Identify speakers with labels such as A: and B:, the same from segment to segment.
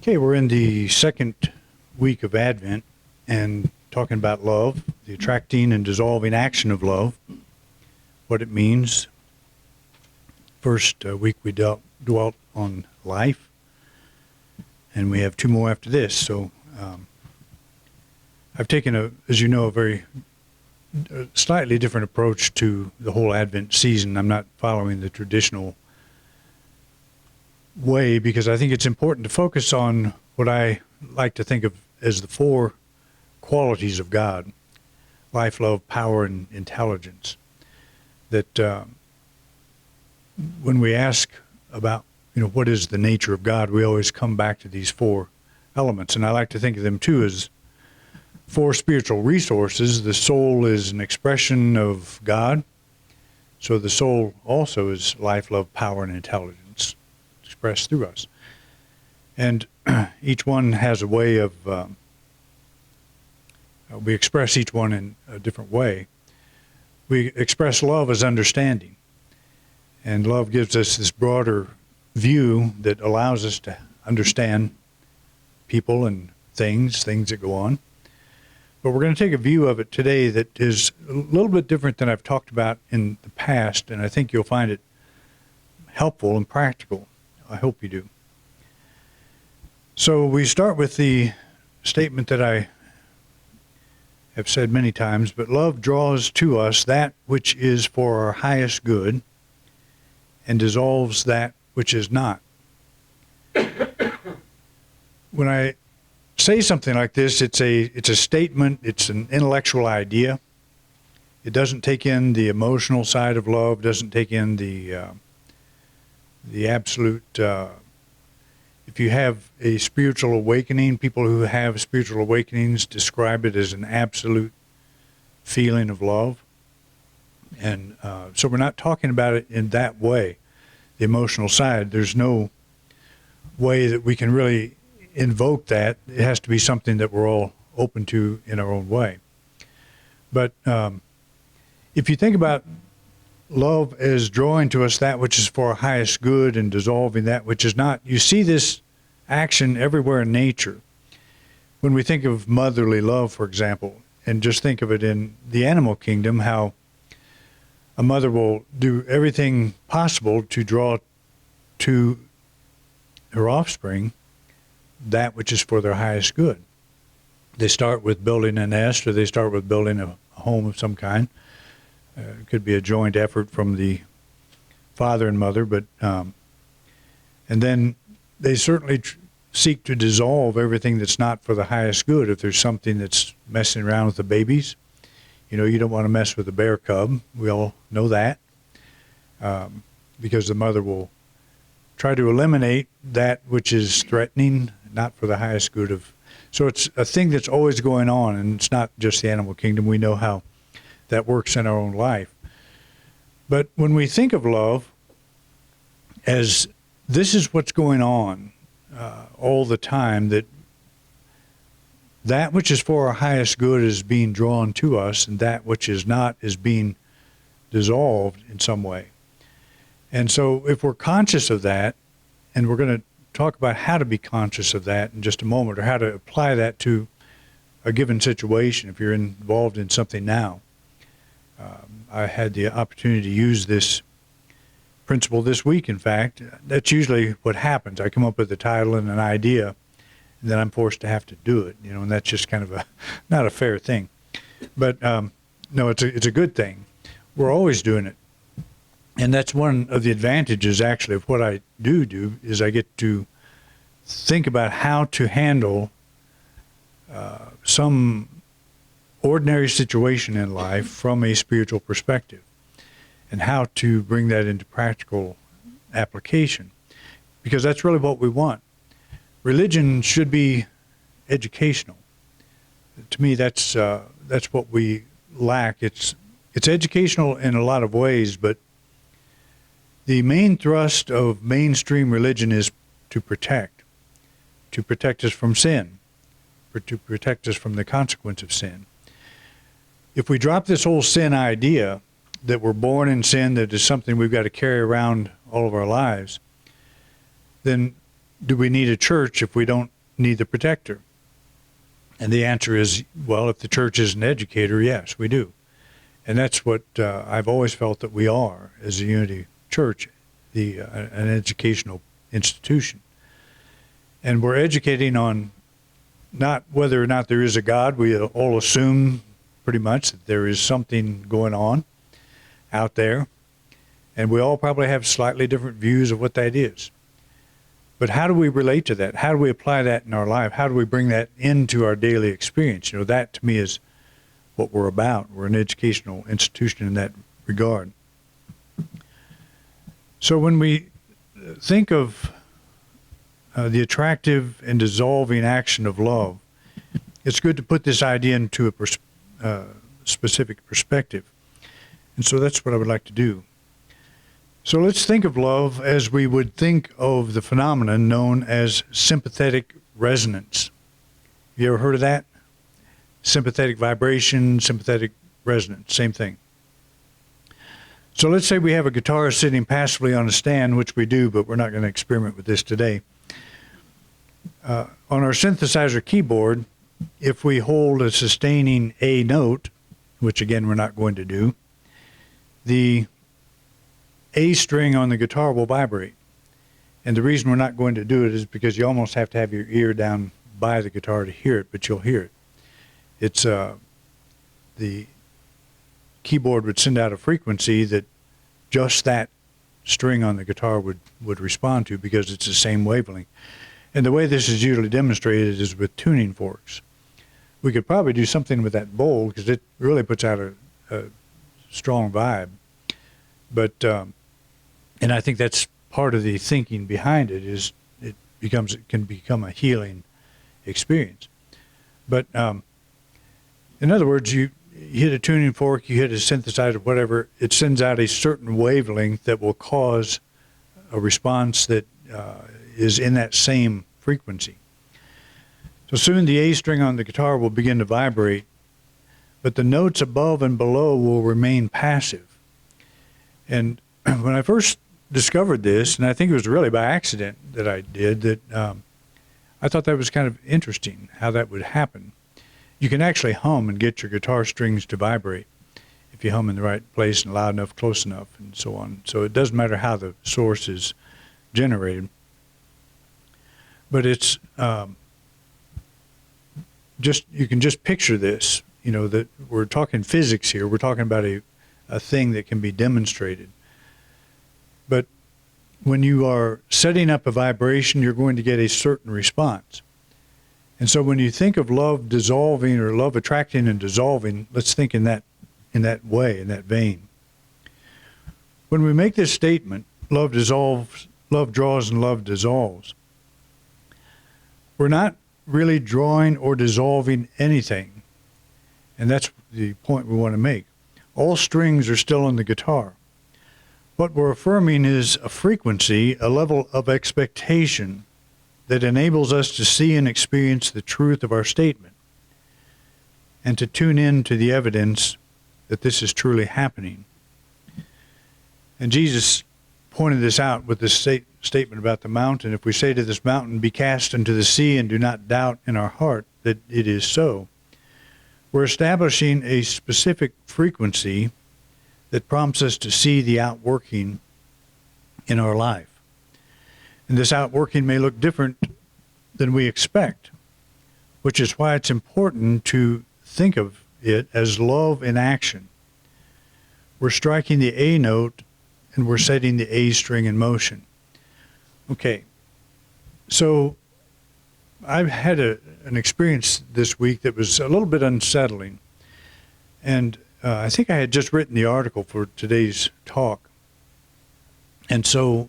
A: Okay, we're in the second week of Advent and talking about love, the attracting and dissolving action of love, what it means. First week we dwelt on life, and we have two more after this. So I've taken, as you know, a very slightly different approach to the whole Advent season. I'm not following the traditional way because I think it's important to focus on what I like to think of as the four qualities of God: life, love, power, and intelligence. That when we ask about, what is the nature of God, we always come back to these four elements. And I like to think of them too as four spiritual resources. The soul is an expression of God. So the soul also is life, love, power, and intelligence expressed through us. And each one has a way of, we express each one in a different way. We express love as understanding. And love gives us this broader view that allows us to understand people and things that go on. But we're going to take a view of it today that is a little bit different than I've talked about in the past, and I think you'll find it helpful and practical. I hope you do. So we start with the statement that I have said many times, but love draws to us that which is for our highest good and dissolves that which is not. When I say something like this, it's a statement, it's an intellectual idea. It doesn't take in the emotional side of love, doesn't take in the absolute. If you have a spiritual awakening, people who have spiritual awakenings describe it as an absolute feeling of love. And so we're not talking about it in that way, the emotional side. There's no way that we can really invoke that. It has to be something that we're all open to in our own way. But if you think about love as drawing to us that which is for our highest good and dissolving that which is not, you see this action everywhere in nature. When we think of motherly love, for example, and just think of it in the animal kingdom, how a mother will do everything possible to draw to her offspring that which is for their highest good. They start with building a nest, or they start with building a home of some kind. It could be a joint effort from the father and mother, but and then they certainly seek to dissolve everything that's not for the highest good. If there's something that's messing around with the babies, you don't want to mess with the bear cub. We all know that, because the mother will try to eliminate that which is threatening, not for the highest good of. So it's a thing that's always going on, and it's not just the animal kingdom. We know how that works in our own life. But when we think of love as this is what's going on all the time, that which is for our highest good is being drawn to us, and that which is not is being dissolved in some way. And so if we're conscious of that, and we're going to talk about how to be conscious of that in just a moment, or how to apply that to a given situation if you're involved in something now. I had the opportunity to use this principle this week, in fact. That's usually what happens. I come up with a title and an idea, and then I'm forced to have to do it, and that's just kind of not a fair thing. But no, it's a good thing. We're always doing it. And that's one of the advantages, actually, of what I do is I get to think about how to handle some ordinary situation in life from a spiritual perspective, and how to bring that into practical application, because that's really what we want. Religion should be educational. To me, that's what we lack. It's educational in a lot of ways, but the main thrust of mainstream religion is to protect us from sin, to protect us from the consequence of sin. If we drop this whole sin idea, that we're born in sin, that is something we've got to carry around all of our lives, then do we need a church if we don't need the protector? And the answer is, well, if the church is an educator, yes, we do. And that's what I've always felt that we are as a Unity Church, an educational institution. And we're educating on not whether or not there is a God. We all assume pretty much that there is something going on out there. And we all probably have slightly different views of what that is. But how do we relate to that? How do we apply that in our life? How do we bring that into our daily experience? You know, that to me is what we're about. We're an educational institution in that regard. So when we think of the attractive and dissolving action of love, it's good to put this idea into a specific perspective. And so that's what I would like to do. So let's think of love as we would think of the phenomenon known as sympathetic resonance. You ever heard of that? Sympathetic vibration, sympathetic resonance, same thing. So let's say we have a guitar sitting passively on a stand, which we do, but we're not going to experiment with this today. On our synthesizer keyboard, if we hold a sustaining A note, which again we're not going to do, the A string on the guitar will vibrate. And the reason we're not going to do it is because you almost have to have your ear down by the guitar to hear it, but you'll hear it. It's the keyboard would send out a frequency that just that string on the guitar would respond to, because it's the same wavelength. And the way this is usually demonstrated is with tuning forks. We could probably do something with that bowl, because it really puts out a strong vibe. But and I think that's part of the thinking behind it, is it can become a healing experience. But in other words, you hit a tuning fork, you hit a synthesizer, whatever, it sends out a certain wavelength that will cause a response that is in that same frequency. So soon the A string on the guitar will begin to vibrate, but the notes above and below will remain passive. And when I first discovered this, and I think it was really by accident that I did, that I thought that was kind of interesting how that would happen. You can actually hum and get your guitar strings to vibrate if you hum in the right place and loud enough, close enough, and so on. So it doesn't matter how the source is generated. But it's you can just picture this, you know, that we're talking physics here. We're talking about a thing that can be demonstrated. But when you are setting up a vibration, you're going to get a certain response. And so when you think of love dissolving or love attracting and dissolving, let's think in that way, in that vein. When we make this statement, love dissolves, love draws, and love dissolves, we're not really drawing or dissolving anything. And that's the point we want to make. All strings are still on the guitar. What we're affirming is a frequency, a level of expectation that enables us to see and experience the truth of our statement, and to tune in to the evidence that this is truly happening. And Jesus pointed this out with this statement about the mountain. If we say to this mountain, be cast into the sea, and do not doubt in our heart that it is so, we're establishing a specific frequency that prompts us to see the outworking in our life. And this outworking may look different than we expect, which is why it's important to think of it as love in action. We're striking the A note, and we're setting the A string in motion. Okay, so I've had an experience this week that was a little bit unsettling. And I think I had just written the article for today's talk. And so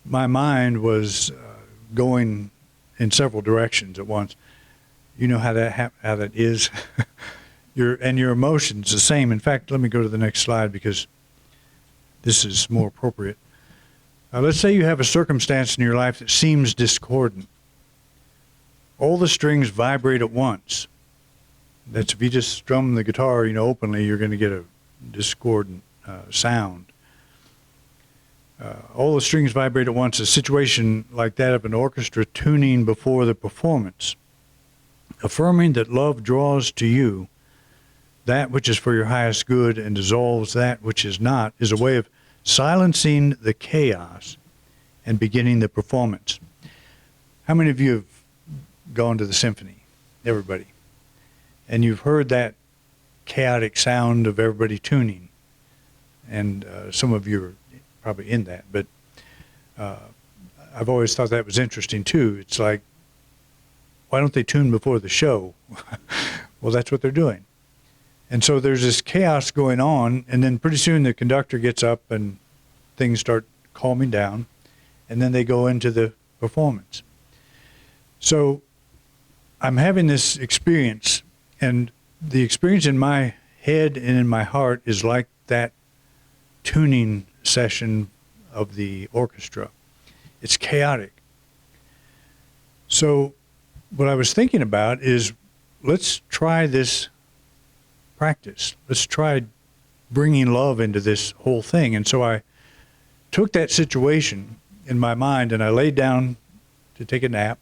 A: my mind was going in several directions at once. You know how that is. Your emotions the same. In fact, let me go to the next slide, because this is more appropriate. Let's say you have a circumstance in your life that seems discordant. All the strings vibrate at once. That's if you just strum the guitar, openly, you're going to get a discordant sound. all the strings vibrate at once, a situation like that of an orchestra tuning before the performance. Affirming that love draws to you that which is for your highest good and dissolves that which is not is a way of silencing the chaos and beginning the performance. How many of you have gone to the symphony? Everybody. And you've heard that chaotic sound of everybody tuning. And some of you are probably in that. But I've always thought that was interesting, too. It's like, why don't they tune before the show? Well, that's what they're doing. And so there's this chaos going on, and then pretty soon the conductor gets up and things start calming down, and then they go into the performance. So I'm having this experience, and the experience in my head and in my heart is like that tuning session of the orchestra. It's chaotic. So what I was thinking about is, let's try this practice. Let's try bringing love into this whole thing. And so I took that situation in my mind and I laid down to take a nap,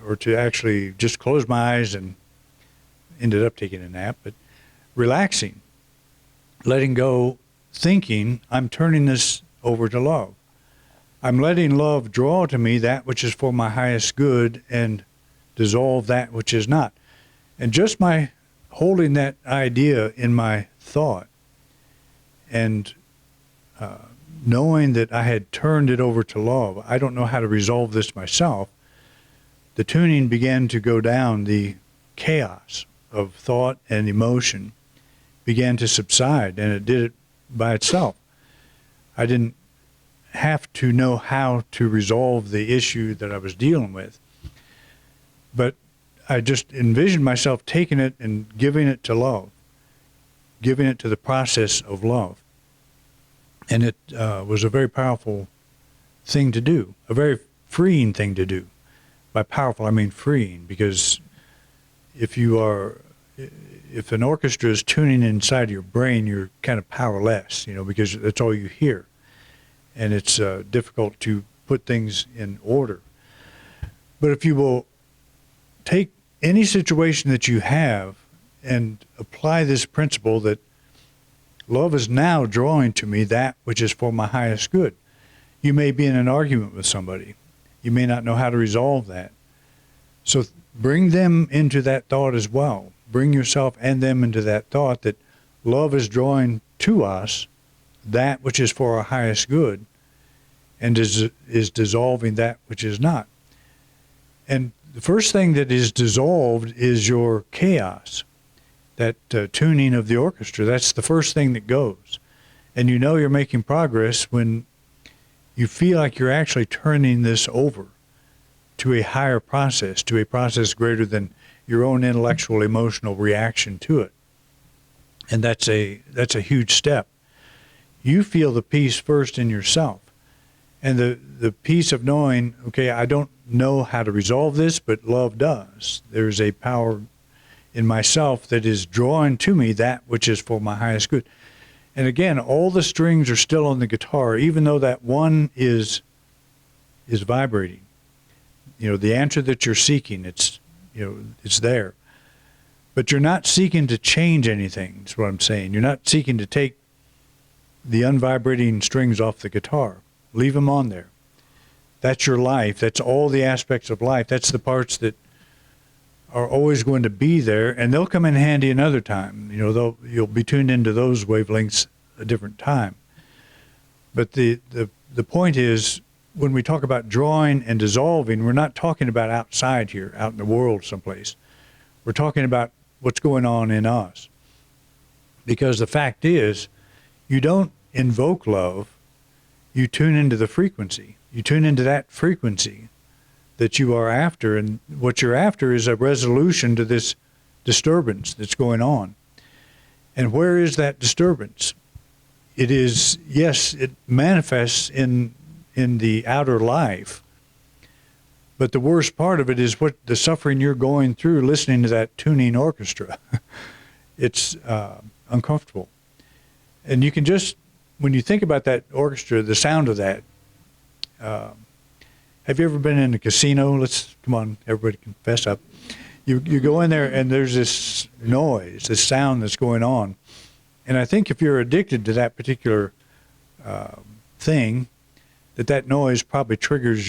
A: or to actually just close my eyes, and ended up taking a nap, but relaxing, letting go, thinking I'm turning this over to love. I'm letting love draw to me that which is for my highest good and dissolve that which is not. And just my holding that idea in my thought and knowing that I had turned it over to love, I don't know how to resolve this myself, the tuning began to go down. The chaos of thought and emotion began to subside, and it did it by itself. I didn't have to know how to resolve the issue that I was dealing with, but I just envisioned myself taking it and giving it to love, giving it to the process of love. And it was a very powerful thing to do, a very freeing thing to do. By powerful, I mean freeing, because if an orchestra is tuning inside your brain, you're kind of powerless, because that's all you hear. And it's difficult to put things in order. But if you will take any situation that you have and apply this principle that love is now drawing to me that which is for my highest good. You may be in an argument with somebody. You may not know how to resolve that. So bring them into that thought as well. Bring yourself and them into that thought that love is drawing to us that which is for our highest good and is dissolving that which is not. And the first thing that is dissolved is your chaos, that tuning of the orchestra. That's the first thing that goes. And you're making progress when you feel like you're actually turning this over to a higher process, to a process greater than your own intellectual, emotional reaction to it. And that's a huge step. You feel the peace first in yourself. And the peace of knowing, okay, I don't know how to resolve this, but love does. There's a power in myself that is drawing to me that which is for my highest good. And again, all the strings are still on the guitar, even though that one is vibrating. The answer that you're seeking, it's there. But you're not seeking to change anything, is what I'm saying. You're not seeking to take the unvibrating strings off the guitar. Leave them on there. That's your life. That's all the aspects of life. That's the parts that are always going to be there, and they'll come in handy another time. You'll be tuned into those wavelengths a different time. But the point is, when we talk about drawing and dissolving, we're not talking about outside here, out in the world someplace. We're talking about what's going on in us. Because the fact is, you don't invoke love, you tune into the frequency. You tune into that frequency that you are after, and what you're after is a resolution to this disturbance that's going on. And where is that disturbance? It is, yes, it manifests in the outer life, but the worst part of it is what the suffering you're going through listening to that tuning orchestra. It's uncomfortable. And you can just when you think about that orchestra, the sound of that, have you ever been in a casino? Come on, everybody confess up. You go in there and there's this noise, this sound that's going on. And I think if you're addicted to that particular thing, that noise probably triggers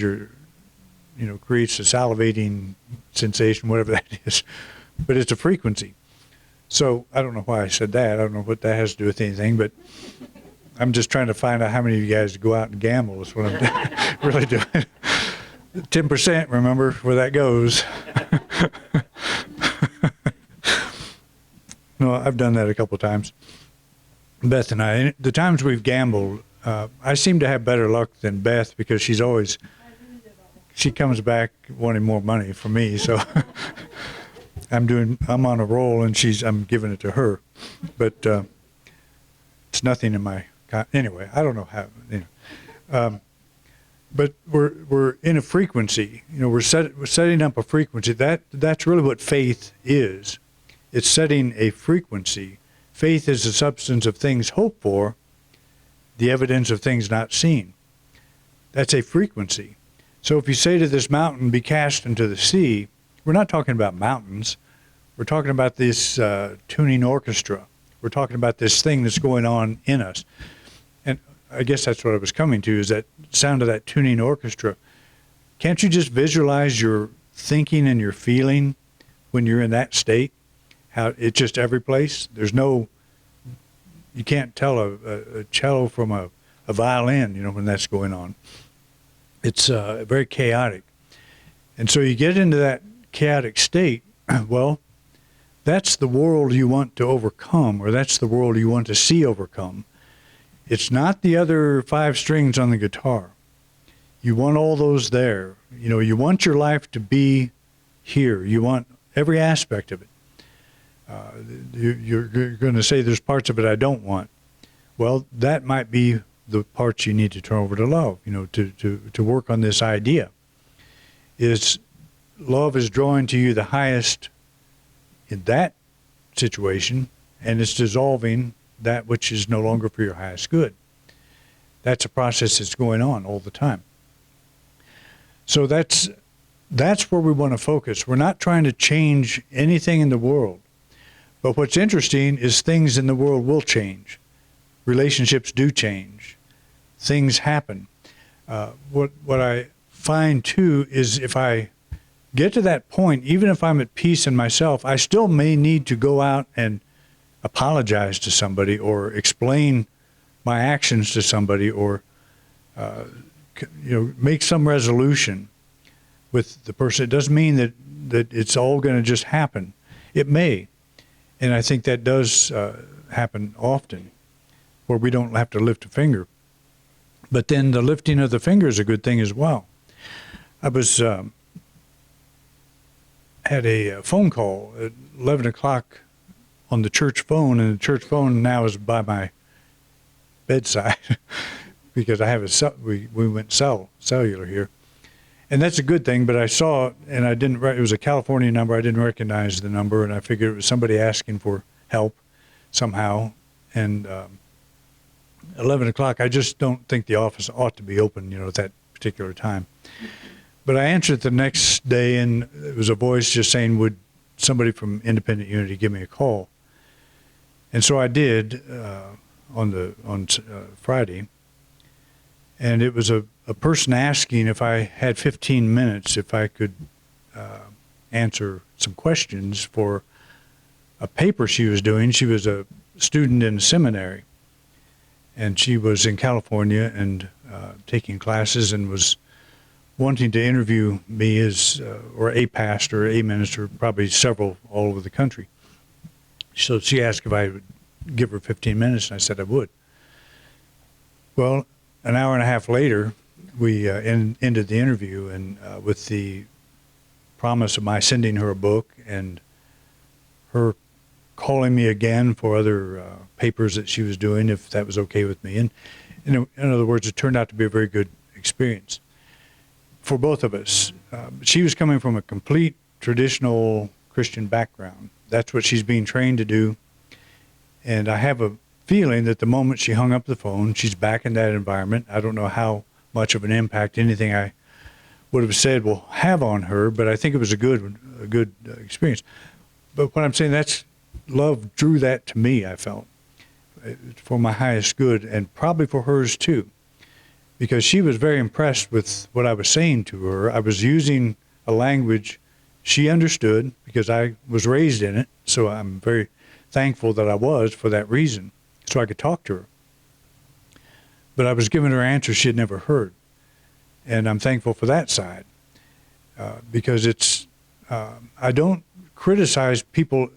A: creates a salivating sensation, whatever that is. But it's a frequency. So I don't know why I said that. I don't know what that has to do with anything, but I'm just trying to find out how many of you guys go out and gamble is what I'm really doing. 10%, remember where that goes. No, I've done that a couple of times. Beth and I, the times we've gambled, I seem to have better luck than Beth because she comes back wanting more money from me. So I'm on a roll and I'm giving it to her, but it's nothing in my, anyway, I don't know how, but we're in a frequency, we're setting up a frequency. That's really what faith is. It's setting a frequency. Faith is the substance of things hoped for, the evidence of things not seen. That's a frequency. So if you say to this mountain, be cast into the sea, we're not talking about mountains. We're talking about this tuning orchestra. We're talking about this thing that's going on in us. And I guess that's what I was coming to, is that sound of that tuning orchestra. Can't you just visualize your thinking and your feeling when you're in that state? How it's just every place. You can't tell a cello from a violin, when that's going on. It's very chaotic. And so you get into that chaotic state, well, that's the world you want to overcome, or that's the world you want to see overcome. It's not the other 5 strings on the guitar. You want all those there. You want your life to be here. You want every aspect of it. You're going to say there's parts of it I don't want. Well, that might be the parts you need to turn over to love, to work on this idea. Love is drawing to you the highest in that situation, and it's dissolving that which is no longer for your highest good. That's a process that's going on all the time. So that's where we want to focus. We're not trying to change anything in the world. But what's interesting is things in the world will change. Relationships do change. Things happen. What I find, too, is if I get to that point, even if I'm at peace in myself, I still may need to go out and apologize to somebody or explain my actions to somebody or, make some resolution with the person. It doesn't mean that it's all going to just happen. It may. And I think that does happen often, where we don't have to lift a finger. But then the lifting of the finger is a good thing as well. I was had a phone call at 11 o'clock on the church phone, and the church phone now is by my bedside because I have we went cellular here. And that's a good thing, but I saw it, and it was a California number. I didn't recognize the number, and I figured it was somebody asking for help somehow. And 11 o'clock, I just don't think the office ought to be open, at that particular time. But I answered the next day, and it was a voice just saying, would somebody from Independent Unity give me a call? And so I did on Friday. And it was a person asking if I had 15 minutes, if I could answer some questions for a paper she was doing. She was a student in a seminary, and she was in California and taking classes and was wanting to interview me as, or a pastor, a minister, probably several all over the country. So she asked if I would give her 15 minutes, and I said I would. Well, an hour and a half later, we ended the interview, and with the promise of my sending her a book and her calling me again for other papers that she was doing, if that was okay with me. And in other words, it turned out to be a very good experience for both of us. She was coming from a complete traditional Christian background. That's what she's being trained to do. And I have a feeling that the moment she hung up the phone, she's back in that environment. I don't know how much of an impact anything I would have said will have on her, but I think it was a good experience. But what I'm saying, that's love drew that to me, I felt, for my highest good, and probably for hers too, because she was very impressed with what I was saying to her. I was using a language she understood because I was raised in it, so I'm very thankful that I was for that reason, so I could talk to her. But I was giving her answers she had never heard, and I'm thankful for that side, because it's, I don't criticize people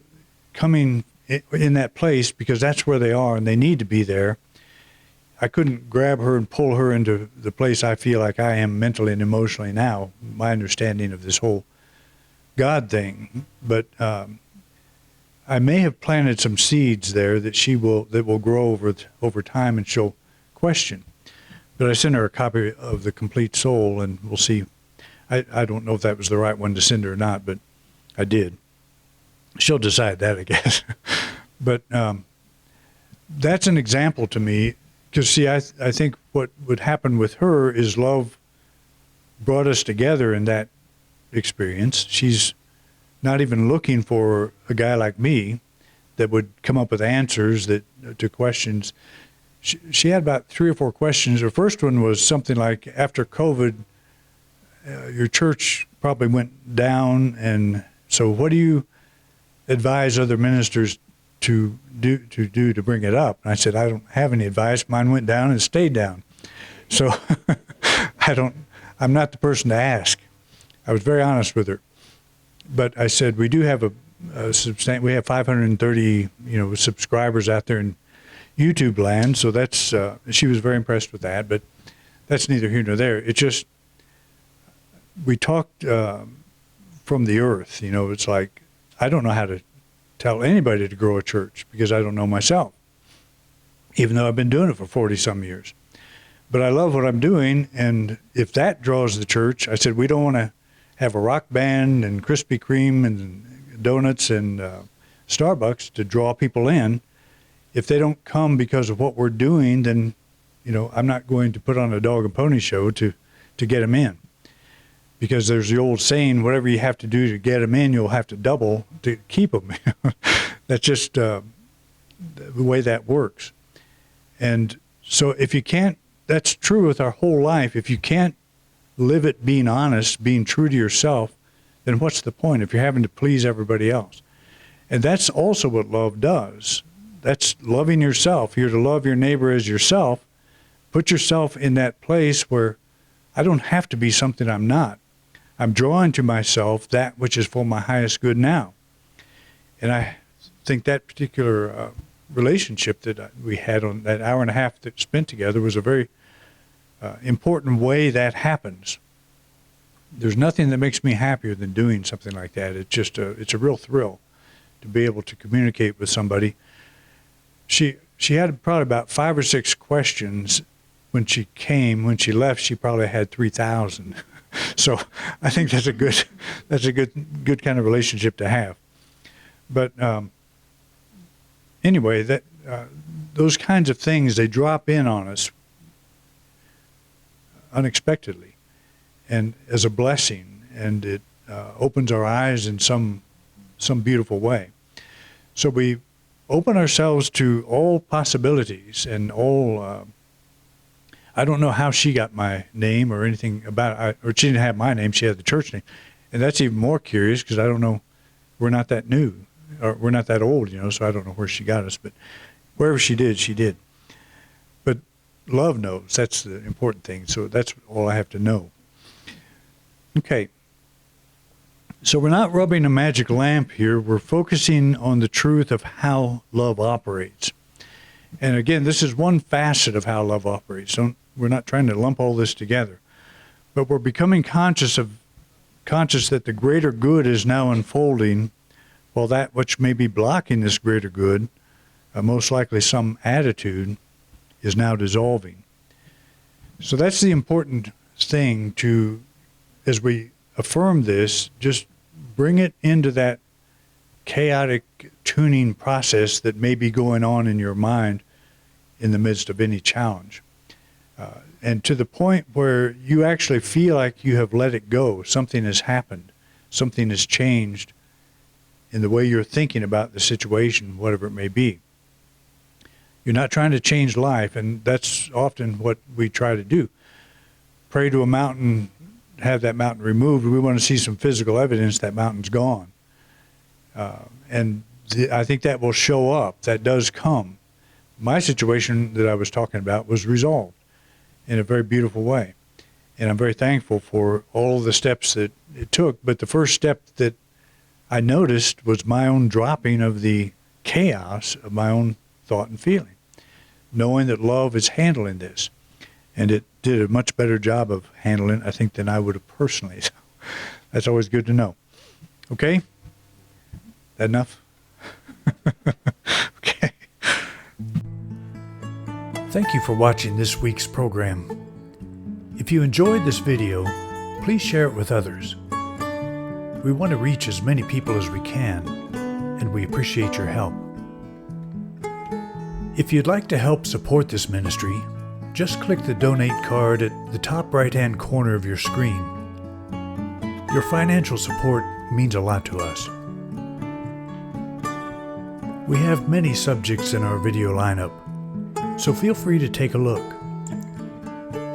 A: coming in that place because that's where they are and they need to be there. I couldn't grab her and pull her into the place I feel like I am mentally and emotionally now, my understanding of this whole God thing. But I may have planted some seeds there that will grow over time, and she'll question. But I sent her a copy of The Complete Soul, and we'll see. I don't know if that was the right one to send her or not, but I did. She'll decide that, I guess. But that's an example to me, because, see, I think what would happen with her is love brought us together in that experience. She's not even looking for a guy like me that would come up with answers to questions. She had about 3 or 4 questions. Her first one was something like, after COVID, your church probably went down, and so what do you advise other ministers to do to bring it up? And I said, I don't have any advice. Mine went down and stayed down. So I'm not the person to ask. I was very honest with her. But I said, we do have we have 530, subscribers out there in YouTube land. So that's, she was very impressed with that, but that's neither here nor there. It just, we talked from the earth. It's like, I don't know how to tell anybody to grow a church because I don't know myself, even though I've been doing it for 40-some years. But I love what I'm doing, and if that draws the church, I said, we don't want to have a rock band and Krispy Kreme and donuts and Starbucks to draw people in. If they don't come because of what we're doing, then, I'm not going to put on a dog and pony show to get them in. Because there's the old saying, whatever you have to do to get them in, you'll have to double to keep them. That's just the way that works. And so if you can't, that's true with our whole life. If you can't live it being honest, being true to yourself, then what's the point if you're having to please everybody else? And that's also what love does. That's loving yourself. You're to love your neighbor as yourself. Put yourself in that place where I don't have to be something I'm not. I'm drawing to myself that which is for my highest good now. And I think that particular relationship that we had on that hour and a half that spent together was a very important way that happens. There's nothing that makes me happier than doing something like that. It's just it's a real thrill to be able to communicate with somebody. She had probably about 5 or 6 questions when she came. When she left, she probably had 3,000. So I think that's a good kind of relationship to have. But anyway, that those kinds of things, they drop in on us unexpectedly and as a blessing, and it opens our eyes in some beautiful way. So we open ourselves to all possibilities and all. I don't know how she got my name or anything about it, or she didn't have my name. She had the church name, and that's even more curious because I don't know. We're not that new, or we're not that old, so I don't know where she got us. But wherever she did, she did. But love knows. That's the important thing. So that's all I have to know. Okay. So we're not rubbing a magic lamp here. We're focusing on the truth of how love operates. And again, this is one facet of how love operates. We're not trying to lump all this together. But we're becoming conscious that the greater good is now unfolding, while that which may be blocking this greater good, most likely some attitude, is now dissolving. So that's the important thing to, as we affirm this, just bring it into that chaotic tuning process that may be going on in your mind in the midst of any challenge. And to the point where you actually feel like you have let it go. Something has happened. Something has changed in the way you're thinking about the situation, whatever it may be. You're not trying to change life, and that's often what we try to do. Pray to a mountain, have that mountain removed. We want to see some physical evidence that mountain's gone. I think that will show up. That does come. My situation that I was talking about was resolved in a very beautiful way. And I'm very thankful for all of the steps that it took. But the first step that I noticed was my own dropping of the chaos of my own thought and feeling, knowing that love is handling this. And it did a much better job of handling it, I think, than I would have personally. So that's always good to know. Okay? That enough? Okay. Thank you for watching this week's program. If you enjoyed this video, please share it with others. We want to reach as many people as we can, and we appreciate your help. If you'd like to help support this ministry, just click the donate card at the top right-hand corner of your screen. Your financial support means a lot to us. We have many subjects in our video lineup, so feel free to take a look.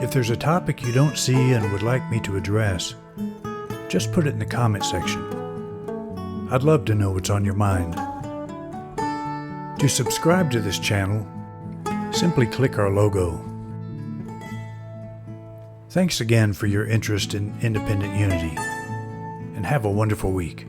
A: If there's a topic you don't see and would like me to address, just put it in the comment section. I'd love to know what's on your mind. To subscribe to this channel, simply click our logo. Thanks again for your interest in independent unity, and have a wonderful week.